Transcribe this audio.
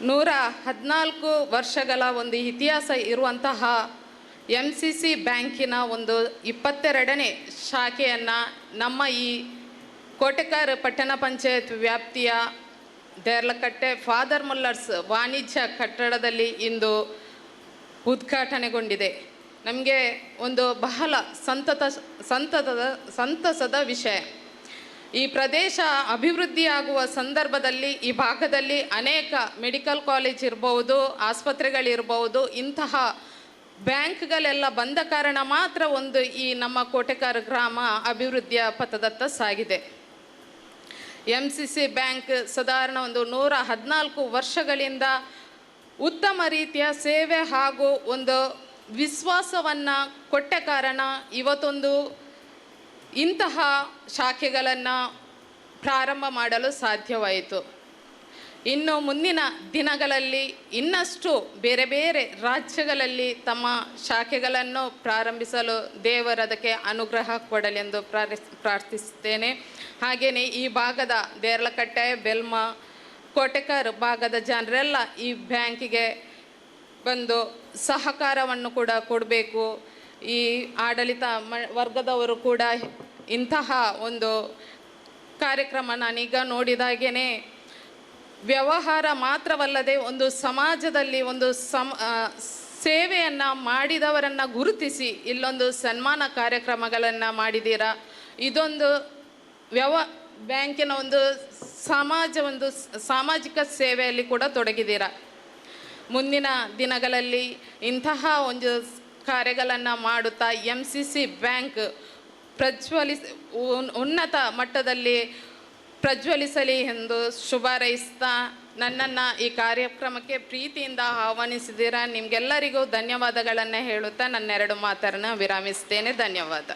114 ವರ್ಷಗಳ ಒಂದು ಇತಿಹಾಸ ಇರುವಂತಹ MCC ಬ್ಯಾಂಕಿನ ಒಂದು 22ನೇ ಶಾಖೆಯನ್ನು ನಮ್ಮ ಈ ಕೋಟೆಕಾರ ಪಟ್ಟಣ ಪಂಚಾಯತ್ ವ್ಯಾಪ್ತಿಯ ದೇರ್ಲಕಟ್ಟೆ ಫಾದರ್ ಮುಲ್ಲರ್ಸ್ ವಾಣಿಜ್ಯ ಕಟ್ಟಡದಲ್ಲಿ ಇಂದು ಉದ್ಘಾಟನೆಗೊಂಡಿದೆ. ನಮಗೆ ಒಂದು ಬಹಳ ಸಂತಸದ ವಿಷಯ. ಈ ಪ್ರದೇಶ ಅಭಿವೃದ್ಧಿಯಾಗುವ ಸಂದರ್ಭದಲ್ಲಿ ಈ ಭಾಗದಲ್ಲಿ ಅನೇಕ ಮೆಡಿಕಲ್ ಕಾಲೇಜ್ ಇರ್ಬೋದು, ಆಸ್ಪತ್ರೆಗಳಿರ್ಬೋದು, ಇಂತಹ ಬ್ಯಾಂಕ್ಗಳೆಲ್ಲ ಬಂದ ಕಾರಣ ಮಾತ್ರ ಒಂದು ಈ ನಮ್ಮ ಕೋಟೆಕಾರ ಗ್ರಾಮ ಅಭಿವೃದ್ಧಿಯ ಪಥದತ್ತ ಸಾಗಿದೆ. MCC ಬ್ಯಾಂಕ್ ಸಾಧಾರಣ ಒಂದು 114 ವರ್ಷಗಳಿಂದ ಉತ್ತಮ ರೀತಿಯ ಸೇವೆ ಹಾಗೂ ಒಂದು ವಿಶ್ವಾಸವನ್ನು ಕೊಟ್ಟ ಕಾರಣ ಇವತ್ತೊಂದು ಇಂತಹ ಶಾಖೆಗಳನ್ನು ಪ್ರಾರಂಭ ಮಾಡಲು ಸಾಧ್ಯವಾಯಿತು. ಇನ್ನು ಮುಂದಿನ ದಿನಗಳಲ್ಲಿ ಇನ್ನಷ್ಟು ಬೇರೆ ಬೇರೆ ರಾಜ್ಯಗಳಲ್ಲಿ ತಮ್ಮ ಶಾಖೆಗಳನ್ನು ಪ್ರಾರಂಭಿಸಲು ದೇವರದಕ್ಕೆ ಅನುಗ್ರಹ ಕೊಡಲೆಂದು ಪ್ರಾರ್ಥಿಸುತ್ತೇನೆ. ಹಾಗೆಯೇ ಈ ಭಾಗದ ದೇರ್ಲಕಟ್ಟೆ, ಬೆಲ್ಮ, ಕೋಟೆಕಾರ ಭಾಗದ ಜನರೆಲ್ಲ ಈ ಬ್ಯಾಂಕಿಗೆ ಬಂದು ಸಹಕಾರವನ್ನು ಕೂಡ ಕೊಡಬೇಕು. ಈ ಆಡಳಿತ ವರ್ಗದವರು ಕೂಡ ಇಂತಹ ಒಂದು ಕಾರ್ಯಕ್ರಮ ನಾನೀಗ ನೋಡಿದಾಗೇ ವ್ಯವಹಾರ ಮಾತ್ರವಲ್ಲದೆ ಒಂದು ಸಮಾಜದಲ್ಲಿ ಒಂದು ಸೇವೆಯನ್ನು ಮಾಡಿದವರನ್ನು ಗುರುತಿಸಿ ಇಲ್ಲೊಂದು ಸನ್ಮಾನ ಕಾರ್ಯಕ್ರಮಗಳನ್ನು ಮಾಡಿದ್ದೀರಾ. ಇದೊಂದು ಬ್ಯಾಂಕಿನ ಒಂದು ಸಾಮಾಜಿಕ ಸೇವೆಯಲ್ಲಿ ಕೂಡ ತೊಡಗಿದ್ದೀರಾ. ಮುಂದಿನ ದಿನಗಳಲ್ಲಿ ಇಂತಹ ಒಂದು ಕಾರ್ಯಗಳನ್ನು ಮಾಡುತ್ತಾ MCC ಬ್ಯಾಂಕ್ ಉನ್ನತ ಮಟ್ಟದಲ್ಲಿ ಪ್ರಜ್ವಲಿಸಲಿ ಎಂದು ಶುಭಾರೈಸ್ತಾ ನನ್ನನ್ನು ಈ ಕಾರ್ಯಕ್ರಮಕ್ಕೆ ಪ್ರೀತಿಯಿಂದ ಆಹ್ವಾನಿಸಿದ್ದೀರಾ. ನಿಮಗೆಲ್ಲರಿಗೂ ಧನ್ಯವಾದಗಳನ್ನು ಹೇಳುತ್ತಾ ನನ್ನ 2 ಮಾತನ್ನು ವಿರಾಮಿಸ್ತೇನೆ. ಧನ್ಯವಾದ.